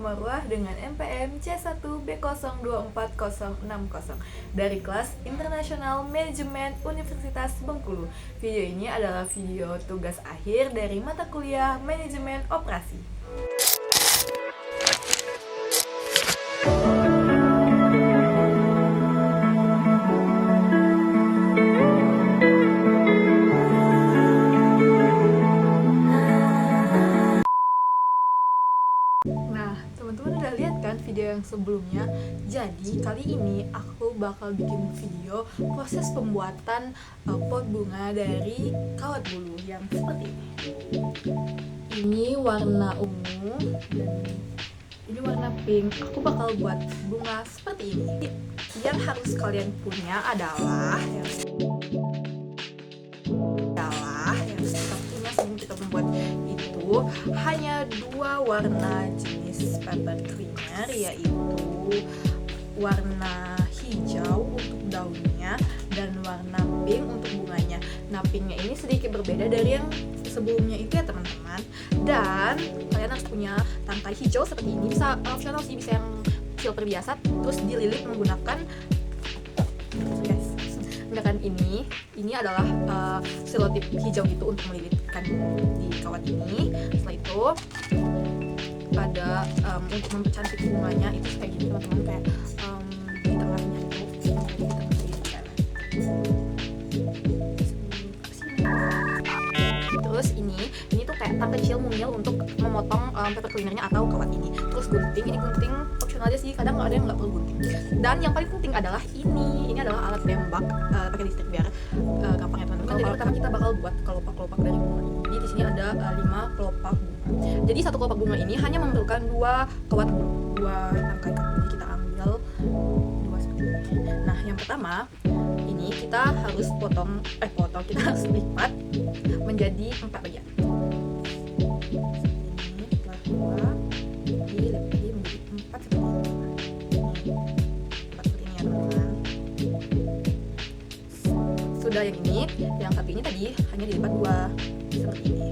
Marwah dengan NPM C1B024060 dari kelas Internasional Manajemen Universitas Bengkulu. Video ini adalah video tugas akhir dari mata kuliah Manajemen Operasi. Nah, teman-teman udah lihat kan video yang sebelumnya? Jadi kali ini aku bakal bikin video proses pembuatan pot bunga dari kawat bulu yang seperti ini. Ini warna ungu dan ini warna pink. Aku bakal buat bunga seperti ini. Yang harus kalian punya adalah yang kita punya sebelum kita membuat itu hanya dua warna jenis paper cleaner, yaitu warna hijau untuk daunnya dan warna pink untuk bunganya. Nah, pinknya ini sedikit berbeda dari yang sebelumnya itu ya teman-teman. Dan kalian harus punya tangkai hijau seperti ini, bisa optional sih, bisa yang silver biasa, terus dililit menggunakan ini adalah selotip hijau gitu untuk melilitkan di kawat ini. Setelah itu ada untuk mempercantik bunganya itu kayak gini teman-teman, kayak di tengahnya itu kita melilitkan. Terus ini tuh kayak tang kecil mungil untuk memotong paper cleanernya atau kawat ini. Terus gunting, ini gunting optional aja sih, kadang ada yang nggak perlu gunting. Dan yang paling penting adalah ini adalah alat tembak pakai listrik biar gampang ya teman-teman. Jadi pertama kita bakal buat kelopak-kelopak dari bunga ini. Jadi di sini ada 5 kelopak bunga. Jadi satu kelopak bunga ini hanya memerlukan 2 kawat bulu, 2 tangkai. Jadi kita ambil 2 seperti ini. Nah, yang pertama ini kita harus kita harus lipat menjadi 4 bagian. Ini setelah 2 dilipat menjadi 4 seperti ini. 4 seperti ini ya teman-teman. Sudah yang ini, yang satu ini tadi hanya dilipat 2 seperti ini.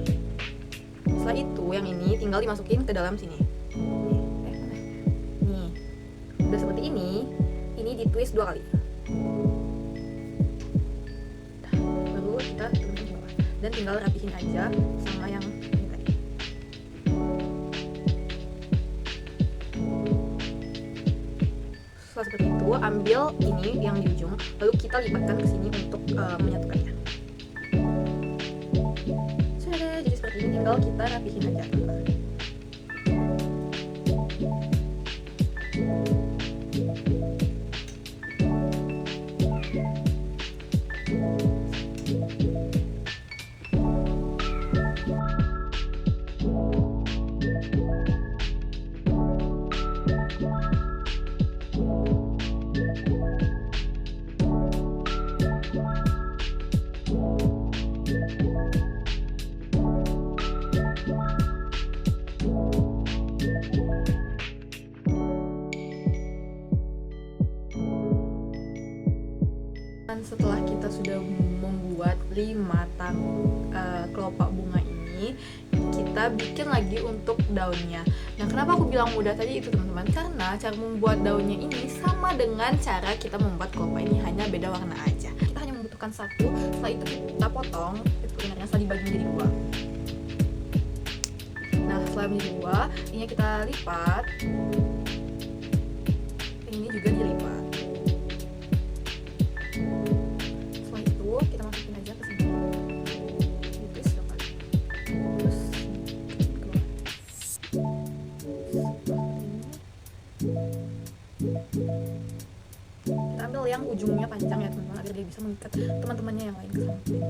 Setelah itu yang ini tinggal dimasukin ke dalam sini. Nih, udah seperti ini ditwist 2 kali. Baru kita turunin ke bawah dan tinggal rapihin aja sama yang ini tadi. Setelah seperti itu, ambil ini yang di ujung, lalu kita lipatkan ke sini untuk menyatukannya. Sudah, jadi seperti ini, tinggal kita rapihin aja. Setelah kita sudah membuat 5 kelopak bunga ini, kita bikin lagi untuk daunnya. Nah, kenapa aku bilang mudah tadi itu teman-teman? Karena cara membuat daunnya ini sama dengan cara kita membuat kelopak ini, hanya beda warna aja. Kita hanya membutuhkan 1, setelah itu kita potong itu kuliner setelah dibagi menjadi 2. Nah, setelah menjadi 2, ini kita lipat, ini juga dilipat. Kita masukin aja ke sini, twist 2 kali, terus keluar. Kita ambil yang ujungnya panjang ya teman-teman, agar dia bisa mengikat teman-temannya yang lain ke samping.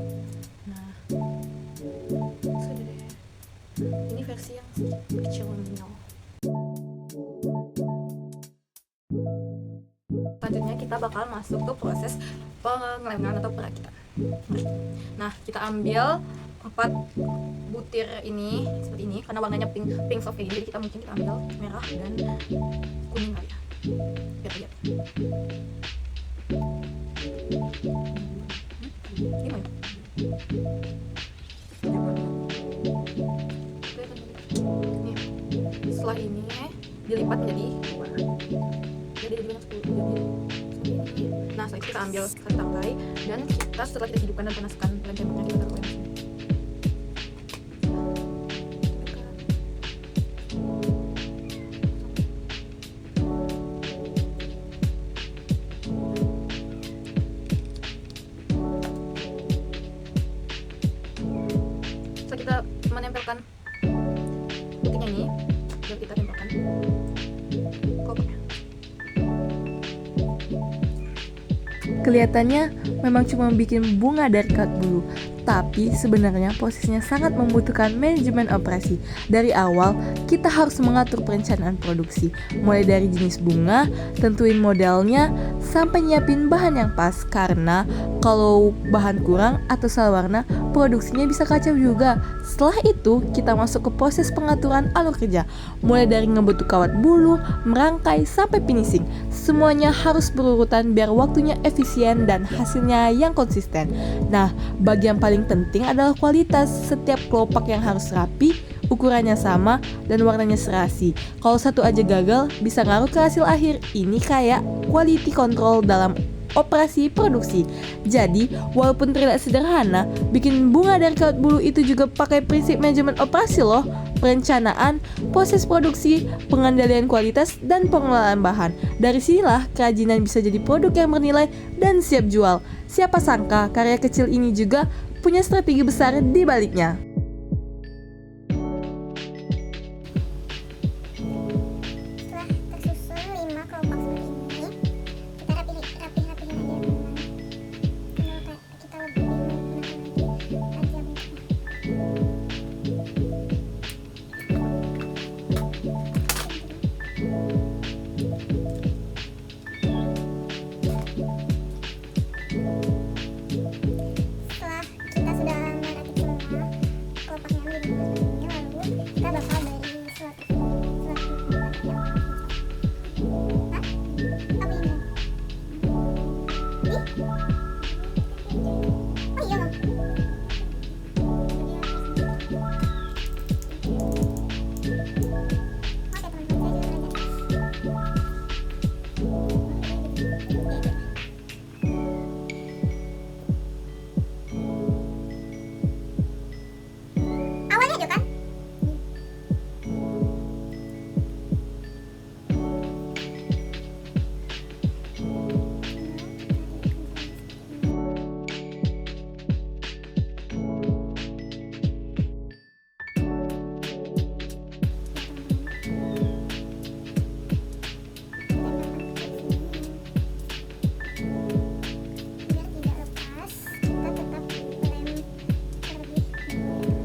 Nah, sudah deh. Ini versi yang kecil minimal. Selanjutnya kita bakal masuk ke proses pengelemengan atau perakitan. Nah, kita ambil 4 butir ini seperti ini, karena warnanya pink soft kayak gini, jadi kita ambil merah dan kuning kali ya, biar lihat. Gimana? Nih, setelah ini 4 menjadi 2. Jadi banyak 10. Jadi nah setelah itu kita ambil satu tangkai dan kita setelah kita hidupkan dan panaskan lem tembaknya kita taruh lem sini. Setelah kita menempelkan guntingnya ini, biar kita tempelkan kopaknya. Kelihatannya memang cuma bikin bunga dari kawat bulu, tapi sebenarnya prosesnya sangat membutuhkan manajemen operasi. Dari awal, kita harus mengatur perencanaan produksi, mulai dari jenis bunga, tentuin modelnya, sampai nyiapin bahan yang pas. Karena kalau bahan kurang atau salah warna, produksinya bisa kacau juga. Setelah itu, kita masuk ke proses pengaturan alur kerja, mulai dari ngebentuk kawat bulu, merangkai, sampai finishing. Semuanya harus berurutan biar waktunya efisien dan hasilnya yang konsisten. Nah, bagian paling penting adalah kualitas. Setiap kelopak yang harus rapi, ukurannya sama, dan warnanya serasi. Kalau satu aja gagal, bisa ngaruh ke hasil akhir. Ini kayak quality control dalam operasi produksi. Jadi, walaupun terlihat sederhana, bikin bunga dari kawat bulu itu juga pakai prinsip manajemen operasi loh. Perencanaan, proses produksi, pengendalian kualitas, dan pengelolaan bahan. Dari sinilah kerajinan bisa jadi produk yang bernilai dan siap jual. Siapa sangka karya kecil ini juga punya strategi besar di baliknya. Setelah tersusun 5 kelopak seperti ini, kita rapihin aja teman-teman. Kita lebih menggunakan aja bentuknya. Setelah kita sudah merakit semua kelopaknya menjadi bunga seperti ini, lalu kita bakal beri suatu tempat yang hah? Apa ini? Ih? Oh iya loh. Oke teman-teman, saya juga belajar. Awalnya aja kan? Biar tidak lepas, kita tetap lem terlebih dahulu.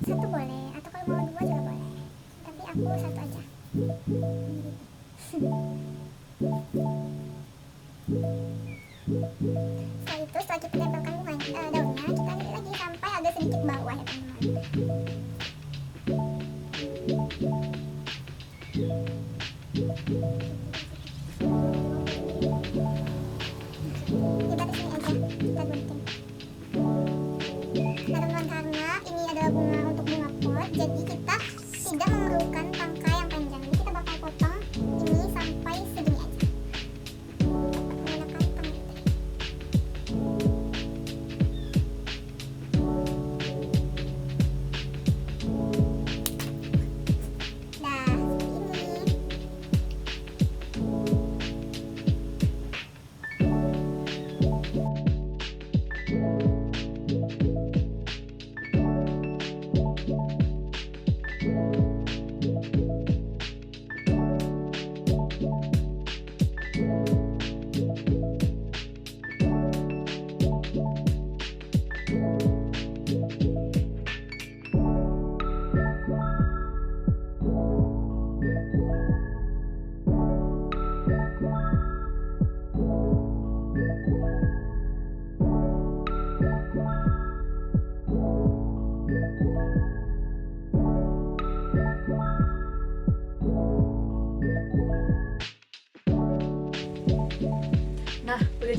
Satu boleh, atau kalau mau 2 juga boleh. Tapi aku satu aja. Setelah itu, setelah kita tempelkan daunnya, kita lihat lagi sampai agak sedikit bawah ya teman-teman. Di batas ini aja kita gunting. Nah teman-teman, karena ini adalah bunga untuk bunga pot, jadi kita tidak memerlukan tangkai yang panjang. Jadi kita bakal potong ini sampai segini aja menggunakan tangkai. Nah, seperti ini.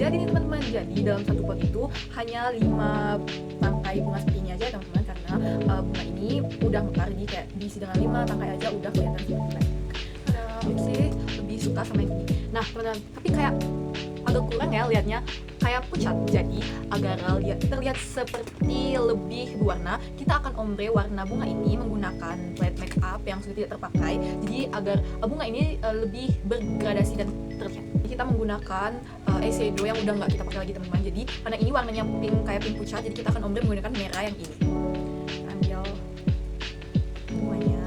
Jadi nih teman-teman, jadi dalam satu pot itu hanya 5 tangkai bunga seperti ini aja ya teman-teman, karena bunga ini udah mekar, jadi kayak diisi dengan 5 tangkai aja udah kelihatan seperti baik. Aku sih lebih suka sama yang ini. Nah teman-teman, tapi kayak agak kurang ya liatnya, kayak pucat. Jadi agar terlihat seperti lebih berwarna, kita akan ombre warna bunga ini menggunakan palette makeup yang sudah tidak terpakai. Jadi agar bunga ini lebih bergradasi dan terlihat. Kita menggunakan eyeshadow yang udah nggak kita pakai lagi teman-teman. Jadi karena ini warnanya pink, kayak pink pucat, jadi kita akan ombre menggunakan merah yang ini. Ambil bunganya,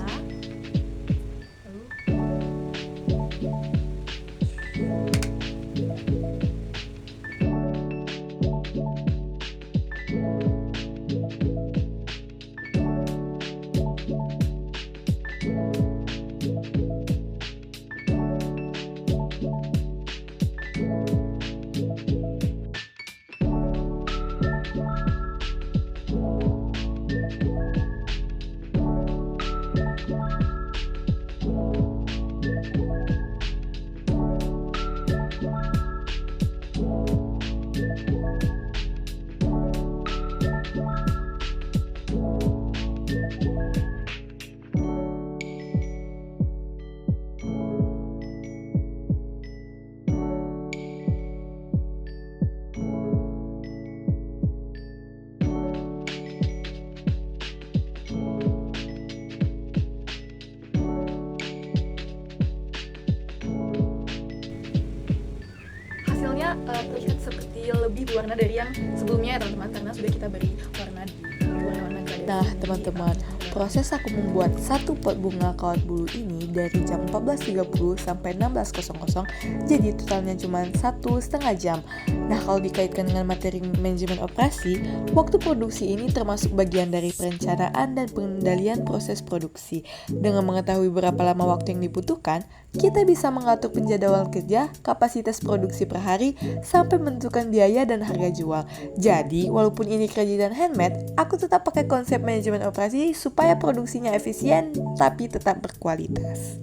terlihat seperti lebih berwarna dari yang sebelumnya ya teman-teman, karena sudah kita beri warna di warna gradasi. Nah teman-teman, proses aku membuat satu pot bunga kawat bulu ini dari jam 14.30 sampai 16.00, jadi totalnya cuma 1,5 jam. Nah kalau dikaitkan dengan materi manajemen operasi, waktu produksi ini termasuk bagian dari perencanaan dan pengendalian proses produksi. Dengan mengetahui berapa lama waktu yang dibutuhkan, kita bisa mengatur penjadwalan kerja, kapasitas produksi per hari, sampai menentukan biaya dan harga jual. Jadi, walaupun ini kerajinan handmade, aku tetap pakai konsep manajemen operasi supaya produksinya efisien tapi tetap berkualitas.